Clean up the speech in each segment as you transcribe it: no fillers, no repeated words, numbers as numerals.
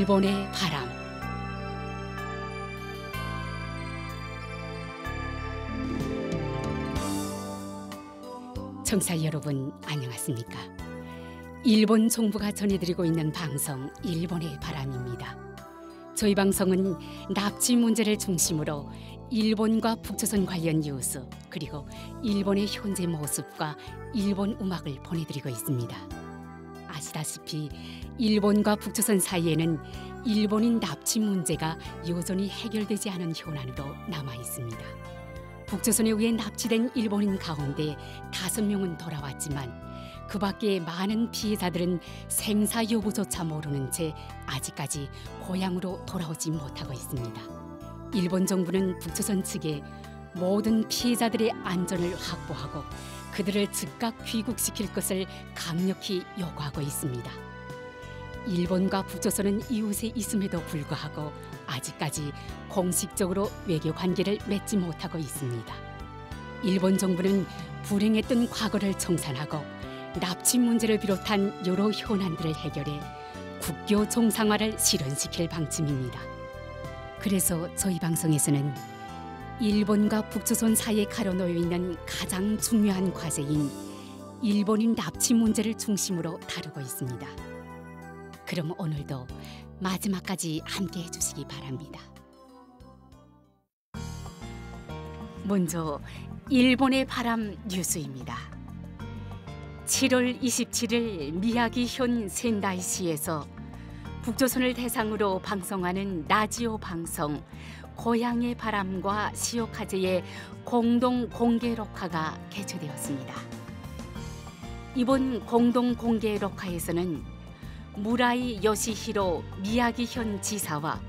일본의 바람. 청취자 여러분 안녕하십니까? 일본 정부가 전해드리고 있는 방송 일본의 바람입니다. 저희 방송은 납치 문제를 중심으로 일본과 북조선 관련 뉴스 그리고 일본의 현재 모습과 일본 음악을 보내드리고 있습니다. 아시다시피 일본과 북조선 사이에는 일본인 납치 문제가 여전히 해결되지 않은 현안으로 남아 있습니다. 북조선에 의해 납치된 일본인 가운데 5명은 돌아왔지만 그 밖에 많은 피해자들은 생사 여부조차 모르는 채 아직까지 고향으로 돌아오지 못하고 있습니다. 일본 정부는 북조선 측에 모든 피해자들의 안전을 확보하고 그들을 즉각 귀국시킬 것을 강력히 요구하고 있습니다. 일본과 북조선은 이웃에 있음에도 불구하고 아직까지 공식적으로 외교 관계를 맺지 못하고 있습니다. 일본 정부는 불행했던 과거를 청산하고 납치 문제를 비롯한 여러 현안들을 해결해 국교 정상화를 실현시킬 방침입니다. 그래서 저희 방송에서는 일본과 북조선 사이에 가려놓여 있는 가장 중요한 과제인 일본인 납치 문제를 중심으로 다루고 있습니다. 그럼 오늘도 마지막까지 함께 해주시기 바랍니다. 먼저 일본의 바람 뉴스입니다. 7월 27일 미야기현 센다이시에서 북조선을 대상으로 방송하는 라디오 방송 고향의 바람과 시오카제의 공동 공개 녹화가 개최되었습니다. 이번 공동 공개 녹화에서는 무라이 요시히로 미야기현 지사와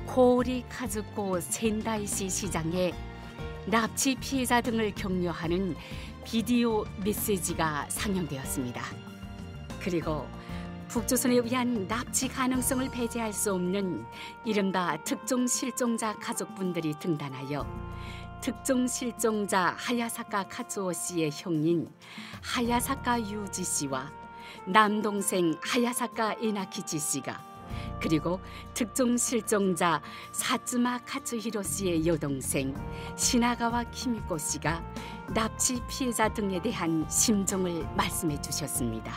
코오리 카즈코 센다이시 시장의 납치 피해자 등을 격려하는 비디오 메시지가 상영되었습니다. 그리고 북조선에 의한 납치 가능성을 배제할 수 없는 이른바 특정 실종자 가족분들이 등단하여 특정 실종자 하야사카 카츠오 씨의 형인 하야사카 유지 씨와 남동생 하야사카 에나키치 씨가 그리고 특정 실종자 사츠마 카츠히로 씨의 여동생 시나가와 키미코 씨가 납치 피해자 등에 대한 심정을 말씀해 주셨습니다.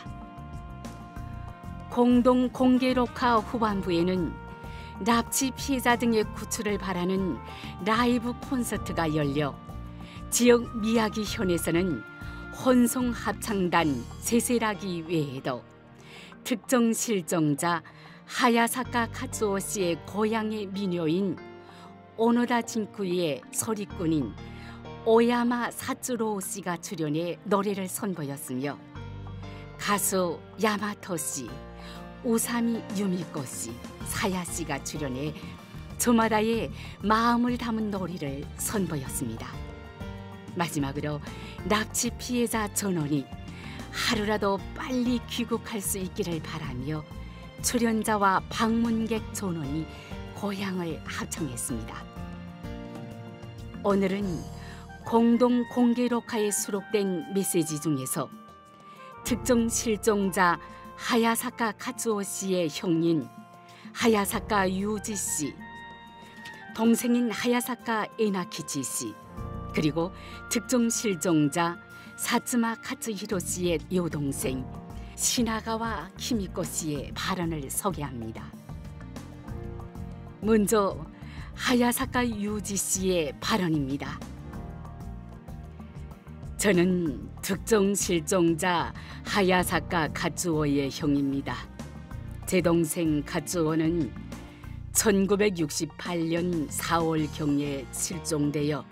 공동 공개 녹화 후반부에는 납치 피해자 등의 구출을 바라는 라이브 콘서트가 열려 지역 미야기현에서는 혼성 합창단 세세라기 외에도 특정 실종자 하야사카 카츠오 씨의 고향의 미녀인 오노다 진쿠이의 소리꾼인 오야마 사츠로우 씨가 출연해 노래를 선보였으며 가수 야마토 씨, 우사미 유미코 씨, 사야 씨가 출연해 저마다의 마음을 담은 노래를 선보였습니다. 마지막으로 납치 피해자 전원이 하루라도 빨리 귀국할 수 있기를 바라며 출연자와 방문객 전원이 고향을 합창했습니다. 오늘은 공동 공개 녹화에 수록된 메시지 중에서 특정 실종자 하야사카 카츠오 씨의 형인 하야사카 유지 씨, 동생인 하야사카 에나키치 씨, 그리고 특정 실종자 사츠마 카츠히로 씨의 여동생 시나가와 키미코 씨의 발언을 소개합니다. 먼저 하야사카 유지 씨의 발언입니다. 저는 특정 실종자 하야사카 카츠오의 형입니다. 제 동생 카츠오는 1968년 4월경에 실종되어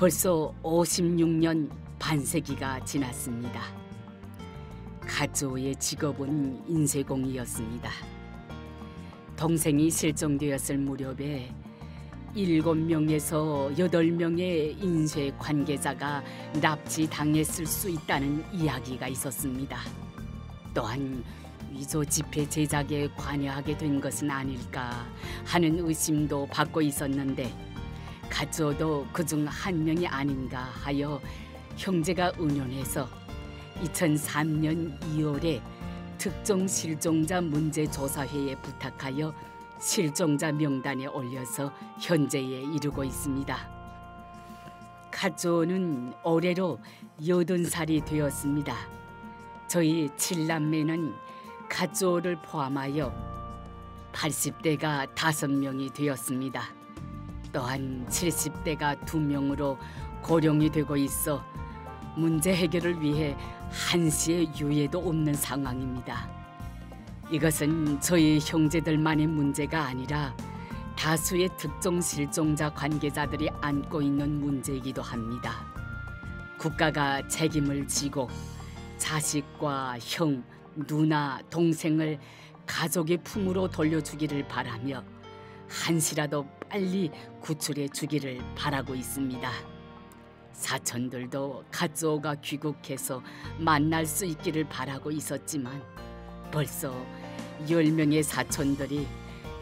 벌써 56년 반세기가 지났습니다. 카츠오의 직업은 인쇄공이었습니다. 동생이 실종되었을 무렵에 7명에서 8명의 인쇄 관계자가 납치당했을 수 있다는 이야기가 있었습니다. 또한 위조 지폐 제작에 관여하게 된 것은 아닐까 하는 의심도 받고 있었는데 카츠오도 그중 한 명이 아닌가 하여 형제가 의논해서 2003년 2월에 특정 실종자 문제조사회에 부탁하여 실종자 명단에 올려서 현재에 이르고 있습니다. 가조는 올해로 80살이 되었습니다. 저희 7남매는 가조를 포함하여 80대가 5명이 되었습니다. 또한 70대가 2명으로 고령이 되고 있어 문제 해결을 위해 한시의 유예도 없는 상황입니다. 이것은 저희 형제들만의 문제가 아니라 다수의 특정 실종자 관계자들이 안고 있는 문제이기도 합니다. 국가가 책임을 지고 자식과 형, 누나, 동생을 가족의 품으로 돌려주기를 바라며 한시라도 빨리 구출해 주기를 바라고 있습니다. 사촌들도 가조가 귀국해서 만날 수 있기를 바라고 있었지만 벌써 10명의 사촌들이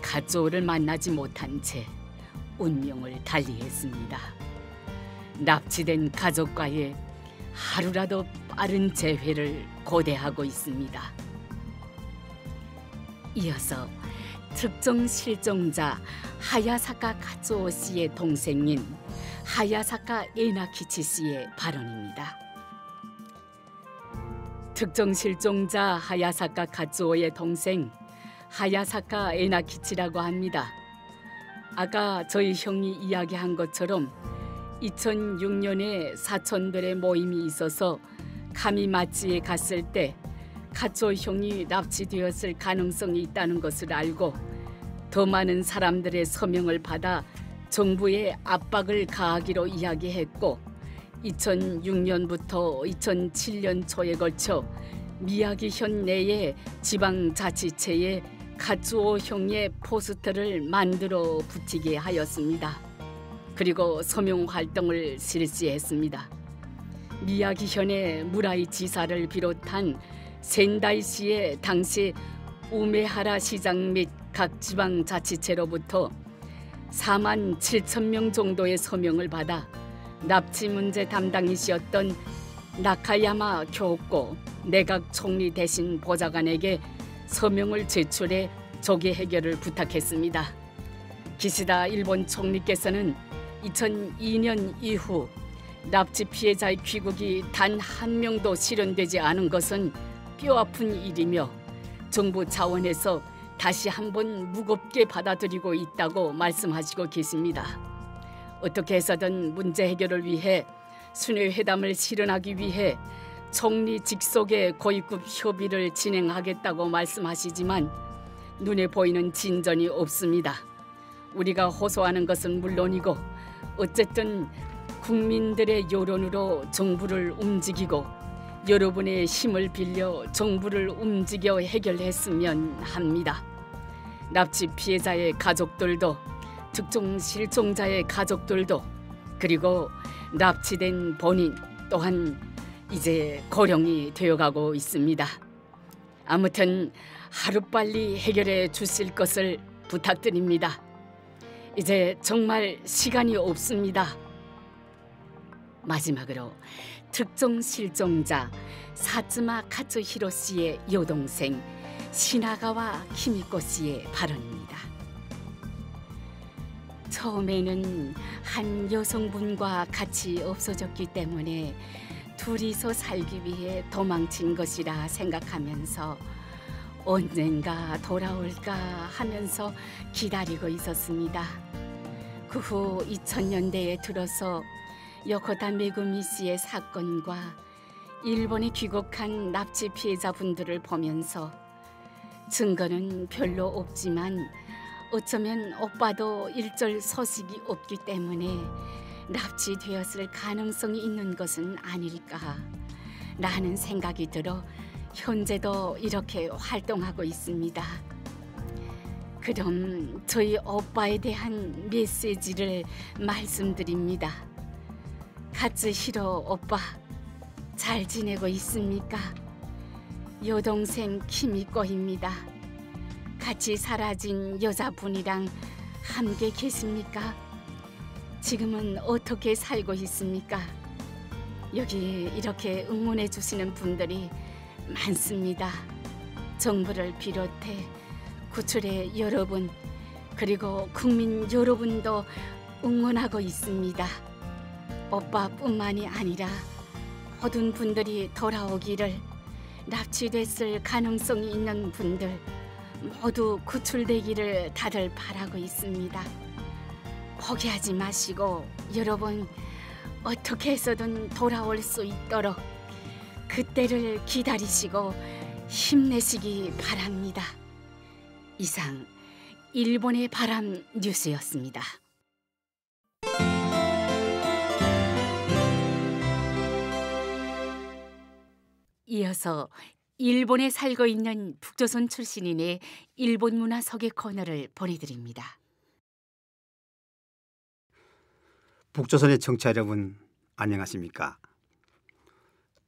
가조를 만나지 못한 채 운명을 달리했습니다. 납치된 가족과의 하루라도 빠른 재회를 고대하고 있습니다. 이어서 특정 실종자 하야사카 카츠오 씨의 동생인 하야사카 에나키치 씨의 발언입니다. 특정 실종자 하야사카 카츠오의 동생 하야사카 에나키치라고 합니다. 아까 저희 형이 이야기한 것처럼 2006년에 사촌들의 모임이 있어서 카미마치에 갔을 때 카츠오 형이 납치되었을 가능성이 있다는 것을 알고 더 많은 사람들의 서명을 받아 정부에 압박을 가하기로 이야기했고 2006년부터 2007년 초에 걸쳐 미야기현 내의 지방자치체에 카츠오 형의 포스터를 만들어 붙이게 하였습니다. 그리고 서명 활동을 실시했습니다. 미야기현의 무라이 지사를 비롯한 센다이시의 당시 우메하라 시장 및 각 지방자치체로부터 4만 7천 명 정도의 서명을 받아 납치 문제 담당이시었던 나카야마 교코 내각 총리 대신 보좌관에게 서명을 제출해 조기 해결을 부탁했습니다. 기시다 일본 총리께서는 2002년 이후 납치 피해자의 귀국이 단 한 명도 실현되지 않은 것은 뼈아픈 일이며 정부 차원에서 다시 한번 무겁게 받아들이고 있다고 말씀하시고 계십니다. 어떻게 해서든 문제 해결을 위해 순회 회담을 실현하기 위해 총리 직속의 고위급 협의를 진행하겠다고 말씀하시지만 눈에 보이는 진전이 없습니다. 우리가 호소하는 것은 물론이고 어쨌든 국민들의 여론으로 정부를 움직이고 여러분의 힘을 빌려 정부를 움직여 해결했으면 합니다. 납치 피해자의 가족들도 특정 실종자의 가족들도 그리고 납치된 본인 또한 이제 고령이 되어가고 있습니다. 아무튼 하루빨리 해결해 주실 것을 부탁드립니다. 이제 정말 시간이 없습니다. 마지막으로 특정 실종자 사츠마 카츠히로 씨의 여동생 시나가와 키미코 씨의 발언입니다. 처음에는 한 여성분과 같이 없어졌기 때문에 둘이서 살기 위해 도망친 것이라 생각하면서 언젠가 돌아올까 하면서 기다리고 있었습니다. 그 후 2000년대에 들어서 요코타 메구미 씨의 사건과 일본에 귀국한 납치 피해자분들을 보면서 증거는 별로 없지만 어쩌면 오빠도 일절 소식이 없기 때문에 납치되었을 가능성이 있는 것은 아닐까 라는 생각이 들어 현재도 이렇게 활동하고 있습니다. 그럼 저희 오빠에 대한 메시지를 말씀드립니다. 카츠히로 오빠 잘 지내고 있습니까? 여동생 키미코입니다. 같이 사라진 여자분이랑 함께 계십니까? 지금은 어떻게 살고 있습니까? 여기 이렇게 응원해 주시는 분들이 많습니다. 정부를 비롯해 구출의 여러분 그리고 국민 여러분도 응원하고 있습니다. 오빠뿐만이 아니라 모든 분들이 돌아오기를, 납치됐을 가능성이 있는 분들 모두 구출되기를 다들 바라고 있습니다. 포기하지 마시고 여러분 어떻게 해서든 돌아올 수 있도록 그때를 기다리시고 힘내시기 바랍니다. 이상 일본의 바람 뉴스였습니다. 이어서 일본에 살고 있는 북조선 출신인의 일본 문화 소개 코너를 보내드립니다. 북조선의 청취자 여러분, 안녕하십니까?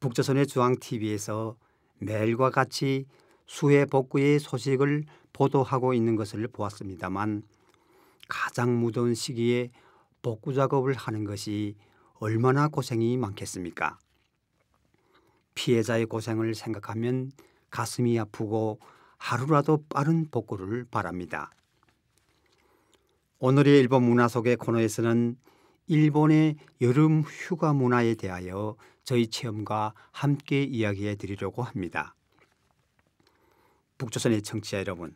북조선의 중앙TV에서 매일과 같이 수해 복구의 소식을 보도하고 있는 것을 보았습니다만, 가장 무더운 시기에 복구 작업을 하는 것이 얼마나 고생이 많겠습니까? 피해자의 고생을 생각하면 가슴이 아프고 하루라도 빠른 복구를 바랍니다. 오늘의 일본 문화 소개 코너에서는 일본의 여름 휴가 문화에 대하여 저희 체험과 함께 이야기해 드리려고 합니다. 북조선의 청취자 여러분,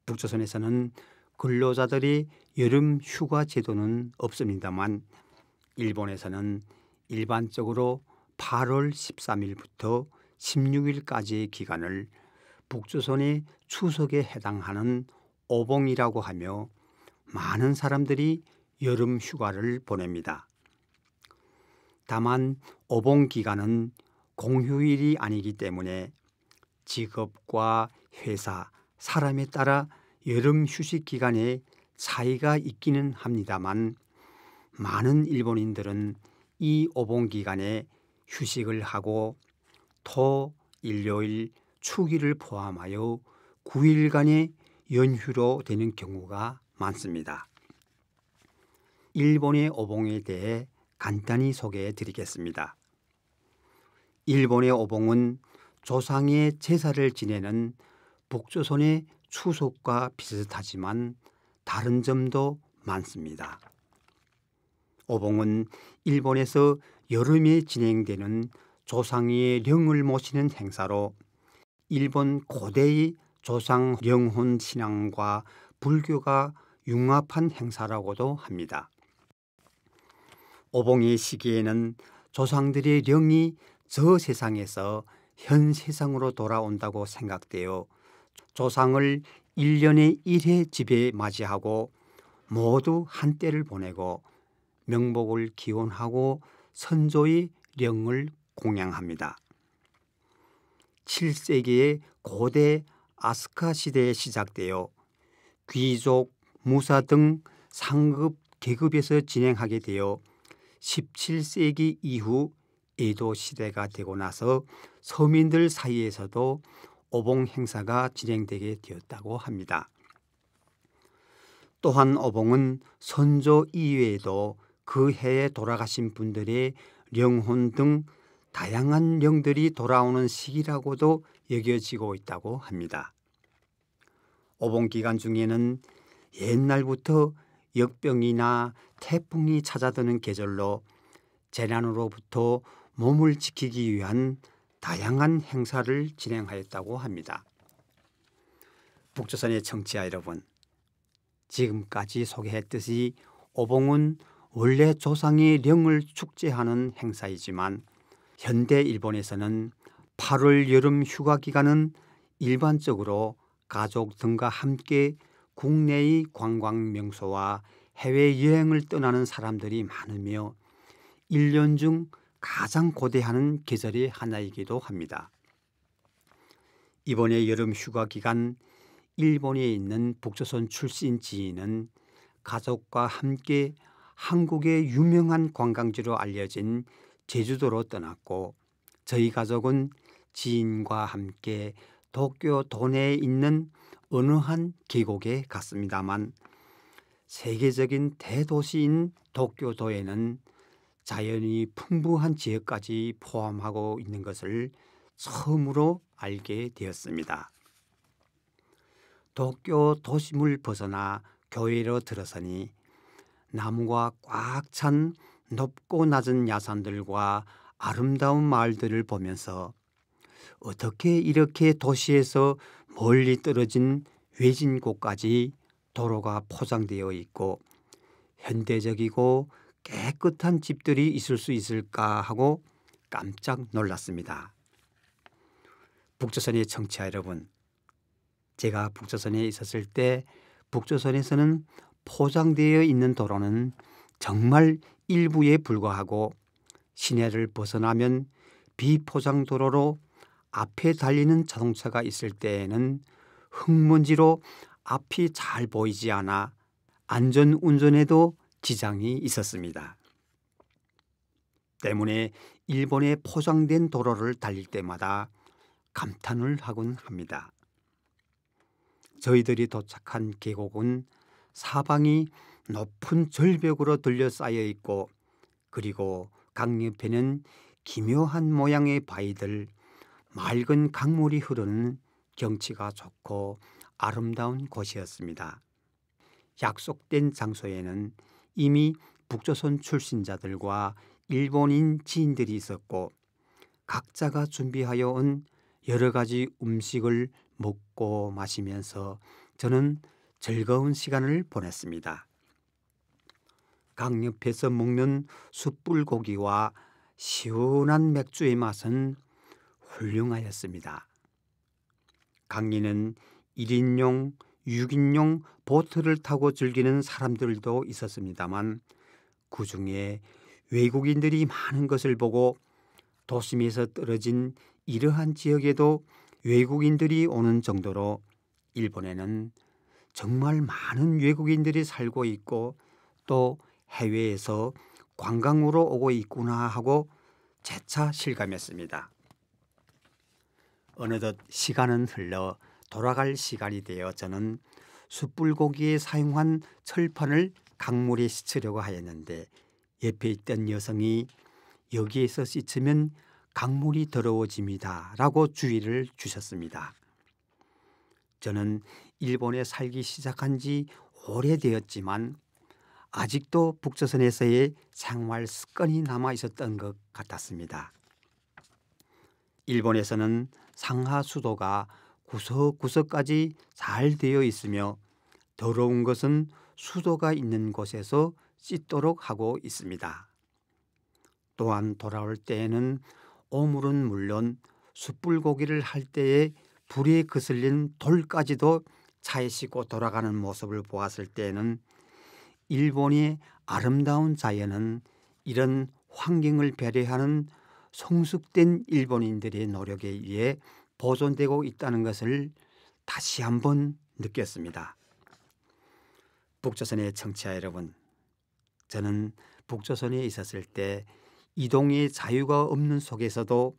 북조선에서는 근로자들의 여름 휴가 제도는 없습니다만, 일본에서는 일반적으로 8월 13일부터 16일까지의 기간을 북조선의 추석에 해당하는 오봉이라고 하며 많은 사람들이 여름 휴가를 보냅니다. 다만 오봉 기간은 공휴일이 아니기 때문에 직업과 회사, 사람에 따라 여름 휴식 기간에 차이가 있기는 합니다만, 많은 일본인들은 이 오봉 기간에 휴식을 하고 토, 일요일, 축일을 포함하여 9일간의 연휴로 되는 경우가 많습니다. 일본의 오봉에 대해 간단히 소개해 드리겠습니다. 일본의 오봉은 조상의 제사를 지내는 북조선의 추석과 비슷하지만 다른 점도 많습니다. 오봉은 일본에서 여름에 진행되는 조상의 령을 모시는 행사로 일본 고대의 조상 영혼 신앙과 불교가 융합한 행사라고도 합니다. 오봉의 시기에는 조상들의 령이 저 세상에서 현 세상으로 돌아온다고 생각되어 조상을 1년에 1회 집에 맞이하고 모두 한때를 보내고 명복을 기원하고 선조의 령을 공양합니다. 7세기의 고대 아스카 시대에 시작되어 귀족, 무사 등 상급 계급에서 진행하게 되어 17세기 이후 에도 시대가 되고 나서 서민들 사이에서도 오봉 행사가 진행되게 되었다고 합니다. 또한 오봉은 선조 이외에도 그 해에 돌아가신 분들의 영혼 등 다양한 영들이 돌아오는 시기라고도 여겨지고 있다고 합니다. 오봉 기간 중에는 옛날부터 역병이나 태풍이 찾아드는 계절로 재난으로부터 몸을 지키기 위한 다양한 행사를 진행하였다고 합니다. 북조선의 청취자 여러분, 지금까지 소개했듯이 오봉은 원래 조상의 령을 축제하는 행사이지만 현대 일본에서는 8월 여름 휴가 기간은 일반적으로 가족 등과 함께 국내의 관광 명소와 해외여행을 떠나는 사람들이 많으며 1년 중 가장 고대하는 계절의 하나이기도 합니다. 이번에 여름 휴가 기간 일본에 있는 북조선 출신 지인은 가족과 함께 한국의 유명한 관광지로 알려진 제주도로 떠났고, 저희 가족은 지인과 함께 도쿄 도내에 있는 어느 한 계곡에 갔습니다만, 세계적인 대도시인 도쿄도에는 자연이 풍부한 지역까지 포함하고 있는 것을 처음으로 알게 되었습니다. 도쿄 도심을 벗어나 교외로 들어서니 나무가 꽉 찬 높고 낮은 야산들과 아름다운 마을들을 보면서 어떻게 이렇게 도시에서 멀리 떨어진 외진 곳까지 도로가 포장되어 있고 현대적이고 깨끗한 집들이 있을 수 있을까 하고 깜짝 놀랐습니다. 북조선의 청취자 여러분, 제가 북조선에 있었을 때 북조선에서는 포장되어 있는 도로는 정말 일부에 불과하고 시내를 벗어나면 비포장 도로로 앞에 달리는 자동차가 있을 때에는 흙먼지로 앞이 잘 보이지 않아 안전 운전에도 지장이 있었습니다. 때문에 일본의 포장된 도로를 달릴 때마다 감탄을 하곤 합니다. 저희들이 도착한 계곡은 사방이 높은 절벽으로 둘러싸여 있고 그리고 강옆에는 기묘한 모양의 바위들, 맑은 강물이 흐르는 경치가 좋고 아름다운 곳이었습니다. 약속된 장소에는 이미 북조선 출신자들과 일본인 지인들이 있었고 각자가 준비하여 온 여러 가지 음식을 먹고 마시면서 저는 즐거운 시간을 보냈습니다. 강옆에서 먹는 숯불고기와 시원한 맥주의 맛은 훌륭하였습니다. 강리는 1인용, 6인용 보트를 타고 즐기는 사람들도 있었습니다만 그 중에 외국인들이 많은 것을 보고 도심에서 떨어진 이러한 지역에도 외국인들이 오는 정도로 일본에는 정말 많은 외국인들이 살고 있고 또 해외에서 관광으로 오고 있구나 하고 재차 실감했습니다. 어느덧 시간은 흘러 돌아갈 시간이 되어 저는 숯불고기에 사용한 철판을 강물에 씻으려고 하였는데 옆에 있던 여성이 여기에서 씻으면 강물이 더러워집니다 라고 주의를 주셨습니다. 저는 일본에 살기 시작한 지 오래되었지만 아직도 북조선에서의 생활 습관이 남아 있었던 것 같았습니다. 일본에서는 상하 수도가 구석구석까지 잘 되어 있으며 더러운 것은 수도가 있는 곳에서 씻도록 하고 있습니다. 또한 돌아올 때에는 오물은 물론 숯불고기를 할 때에 불에 거슬린 돌까지도 차에 싣고 돌아가는 모습을 보았을 때에는 일본의 아름다운 자연은 이런 환경을 배려하는 성숙된 일본인들의 노력에 의해 보존되고 있다는 것을 다시 한번 느꼈습니다. 북조선의 청취자 여러분, 저는 북조선에 있었을 때 이동의 자유가 없는 속에서도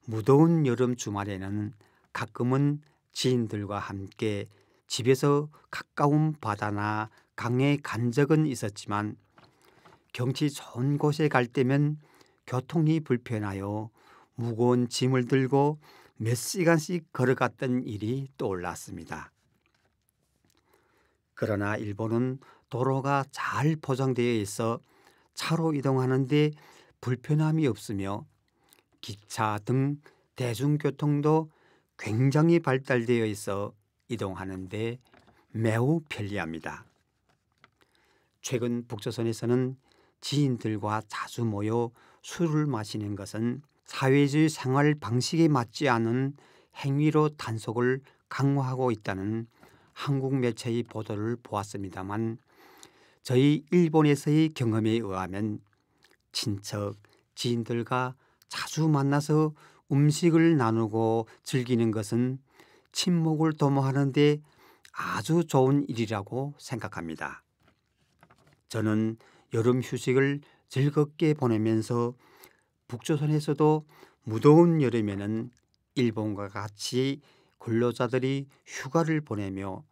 무더운 여름 주말에는 가끔은 지인들과 함께 집에서 가까운 바다나 강에 간 적은 있었지만 경치 좋은 곳에 갈 때면 교통이 불편하여 무거운 짐을 들고 몇 시간씩 걸어갔던 일이 떠올랐습니다. 그러나 일본은 도로가 잘 포장되어 있어 차로 이동하는 데 불편함이 없으며 기차 등 대중교통도 굉장히 발달되어 있어 이동하는 데 매우 편리합니다. 최근 북조선에서는 지인들과 자주 모여 술을 마시는 것은 사회주의 생활 방식에 맞지 않은 행위로 단속을 강화하고 있다는 한국 매체의 보도를 보았습니다만 저희 일본에서의 경험에 의하면 친척, 지인들과 자주 만나서 음식을 나누고 즐기는 것은 친목을 도모하는 데 아주 좋은 일이라고 생각합니다. 저는 여름 휴식을 즐겁게 보내면서 북조선에서도 무더운 여름에는 일본과 같이 근로자들이 휴가를 보내며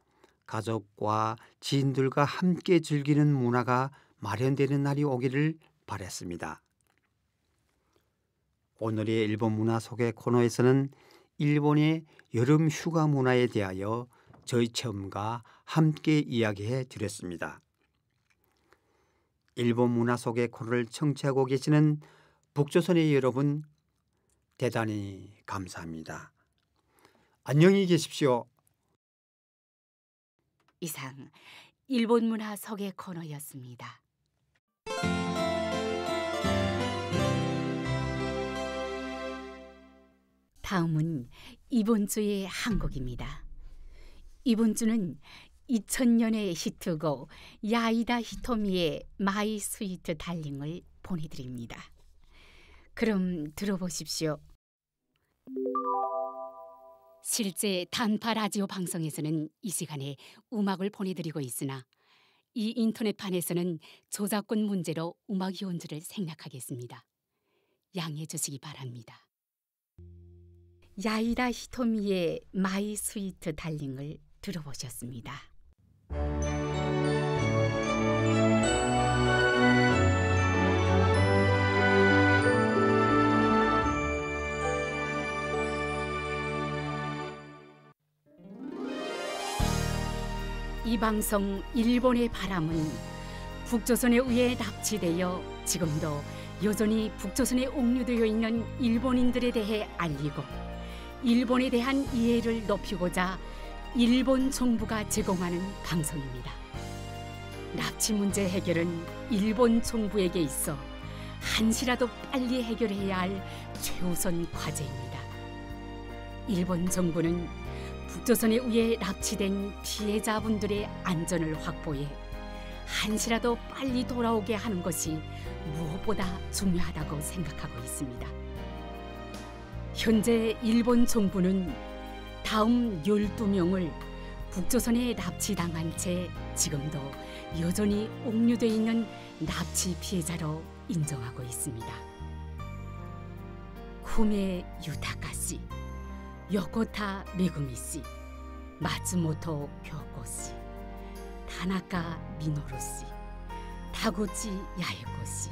가족과 지인들과 함께 즐기는 문화가 마련되는 날이 오기를 바랐습니다. 오늘의 일본 문화 속의 코너에서는 일본의 여름 휴가 문화에 대하여 저희 체험과 함께 이야기해 드렸습니다. 일본 문화 속의 코너를 청취하고 계시는 북조선의 여러분, 대단히 감사합니다. 안녕히 계십시오. 이상 일본 문화 속의 코너였습니다. 다음은 이번 주의 한국입니다. 이번 주는 2000년의 히트곡 야이다 히토미의 마이 스위트 달링을 보내드립니다. 그럼 들어보십시오. 실제 단파 라디오 방송에서는 이 시간에 음악을 보내드리고 있으나 이 인터넷판에서는 저작권 문제로 음악 연주를 생략하겠습니다. 양해해 주시기 바랍니다. 야이다 히토미의 마이 스위트 달링을 들어보셨습니다. 이 방송 일본의 바람은 북조선에 의해 납치되어 지금도 여전히 북조선에 옥류되어 있는 일본인들에 대해 알리고 일본에 대한 이해를 높이고자 일본 정부가 제공하는 방송입니다. 납치 문제 해결은 일본 정부에게 있어 한시라도 빨리 해결해야 할 최우선 과제입니다. 일본 정부는 북조선에 의해 납치된 피해자분들의 안전을 확보해 한시라도 빨리 돌아오게 하는 것이 무엇보다 중요하다고 생각하고 있습니다. 현재 일본 정부는 다음 12명을 북조선에 납치당한 채 지금도 여전히 옥류되어 있는 납치 피해자로 인정하고 있습니다. 쿠메 유타카 씨, 요코타 메구미 씨, 마츠모토 교코 씨, 타나카 미노루 씨, 타구치 야에코 씨,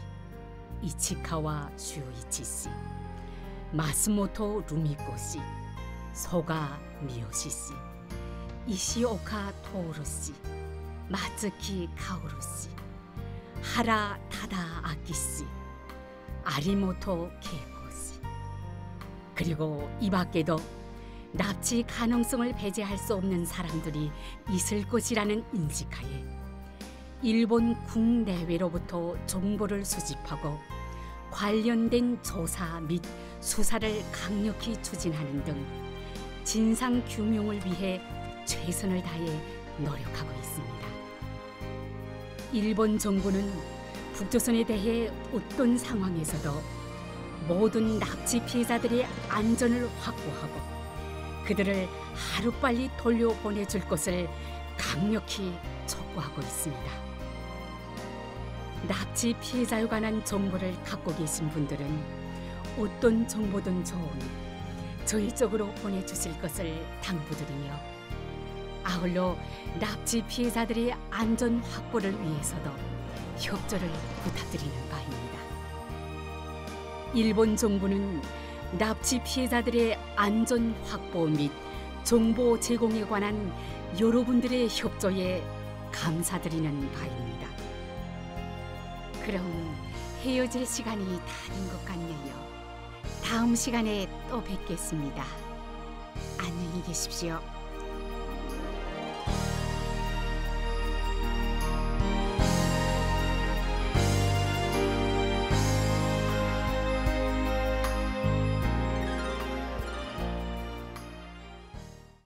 이치카와 슈이치 씨, 마스모토 루미코 씨, 소가 미요시 씨, 이시오카 토오루 씨, 마츠키 카오루 씨, 하라 타다 아키 씨, 아리모토 케이코 씨, 그리고 이 밖에도 납치 가능성을 배제할 수 없는 사람들이 있을 것이라는 인식하에 일본 국내외로부터 정보를 수집하고 관련된 조사 및 수사를 강력히 추진하는 등 진상 규명을 위해 최선을 다해 노력하고 있습니다. 일본 정부는 북조선에 대해 어떤 상황에서도 모든 납치 피해자들의 안전을 확보하고 그들을 하루빨리 돌려보내줄 것을 강력히 촉구하고 있습니다. 납치 피해자에 관한 정보를 갖고 계신 분들은 어떤 정보든 좋으니 저희 쪽으로 보내주실 것을 당부드리며 아울러 납치 피해자들의 안전 확보를 위해서도 협조를 부탁드리는 바입니다. 일본 정부는 납치 피해자들의 안전 확보 및 정보 제공에 관한 여러분들의 협조에 감사드리는 바입니다. 그럼 헤어질 시간이 다 된 것 같네요. 다음 시간에 또 뵙겠습니다. 안녕히 계십시오.